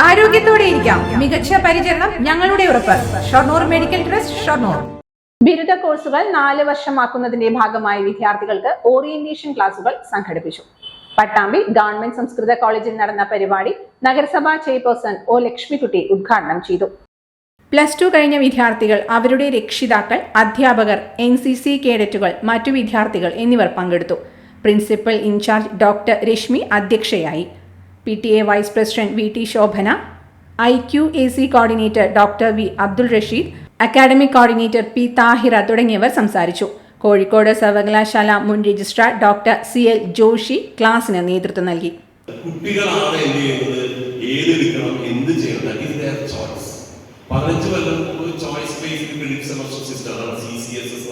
ആരോഗ്യത്തോടെ ഇരിക്കാം. മികച്ച പരിചരണം ഞങ്ങളുടെ ഉറപ്പ്. Shoranur medical trust, Shoranur. ബിരുദ കോഴ്സുകൾ 4 വർഷമാക്കുന്നതിന്റെ ഭാഗമായി വിദ്യാർത്ഥികൾക്ക് ഓറിയന്റേഷൻ ക്ലാസുകൾ സംഘടിപ്പിച്ചു. പട്ടാമ്പി ഗവൺമെന്റ് സംസ്കൃത കോളേജിൽ നടന്ന പരിപാടി നഗരസഭാ ചെയർപേഴ്സൺ ഒ ലക്ഷ്മിക്കുട്ടി ഉദ്ഘാടനം ചെയ്തു. +2 കഴിഞ്ഞ വിദ്യാർത്ഥികൾ, അവരുടെ രക്ഷിതാക്കൾ, അധ്യാപകർ, NCC കേഡറ്റുകൾ, മറ്റു വിദ്യാർത്ഥികൾ എന്നിവർ പങ്കെടുത്തു. പ്രിൻസിപ്പൽ ഇൻചാർജ് ഡോക്ടർ രശ്മി അധ്യക്ഷയായി. PTA vice president VT Shobhana, IQAC coordinator doctor V Abdul Rasheed, academic coordinator P Thahira തുടങ്ങിയവർ സംസാരിച്ചു. കോഴിക്കോട് സർവകലാശാല മുൻ രജിസ്ട്രാർ ഡോക്ടർ CL ജോഷി ക്ലാസിന് നേതൃത്വം നൽകി. കുട്ടികളാണ് എന്ത് ചെയ്യുന്നത്, ഏതെടുക്കണം, എന്ത് ചെയ്യണം, choice based credit semester system, CCSS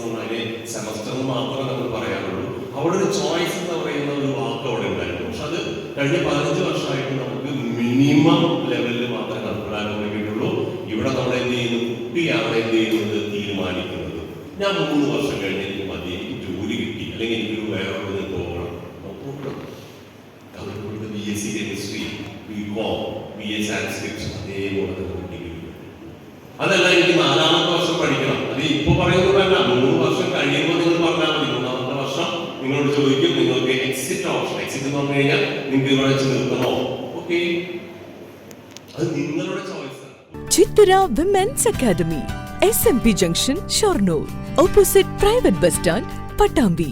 semester മാത്രമേ നമ്മൾ പറയാനുള്ളൂ. അവിടെ ഒരു ചോയ്സ് എന്ന് പറയുന്ന ഒരു വാക്ക് അവിടെ ഉണ്ടായിരുന്നു. പക്ഷെ അത് കഴിഞ്ഞ 15 വർഷമായിട്ട് നമുക്ക് മിനിമം ലെവലിൽ മാത്രമേ നടപ്പിലാക്കാൻ വേണ്ടിയിട്ടുള്ളൂ. ഇവിടെ നമ്മൾ എന്ത് ചെയ്യുന്നു, കുട്ടിയാണ് എന്ത് ചെയ്യുന്നത്, തീരുമാനിക്കുന്നത്. ഞാൻ 3 വർഷം കഴിഞ്ഞ് എനിക്ക് മതി, എനിക്ക് ജോലി കിട്ടി, അല്ലെങ്കിൽ എനിക്കൊരു വേറെ പോകണം, അവർക്ക് BSc കെമിസ്ട്രി, BCom, BA സാൻസ്ക്രിപ്റ്റ് അതേപോലെ അതല്ല, എനിക്ക് 4ാമത്തെ വർഷം പഠിക്കണം. അത് ഇപ്പൊ പറയുന്നതല്ല, 3 വർഷം കഴിയുമ്പോൾ നിങ്ങൾ പറഞ്ഞാൽ മതി. 3ാമത്തെ വർഷം നിങ്ങളോട് ചോദിക്കും, നിങ്ങൾക്ക് എക്സിറ്റ് ഓപ്ഷൻ, എക്സിറ്റ് എന്ന് പറഞ്ഞു കഴിഞ്ഞാൽ നിങ്ങൾക്ക് ഇവിടെ വെച്ച് നിർത്തണോ, ഓക്കെ, അത് നിങ്ങളുടെ choice. Chithara women's academy, SMP junction, Shoranur, opposite private bus stand, Pattambi.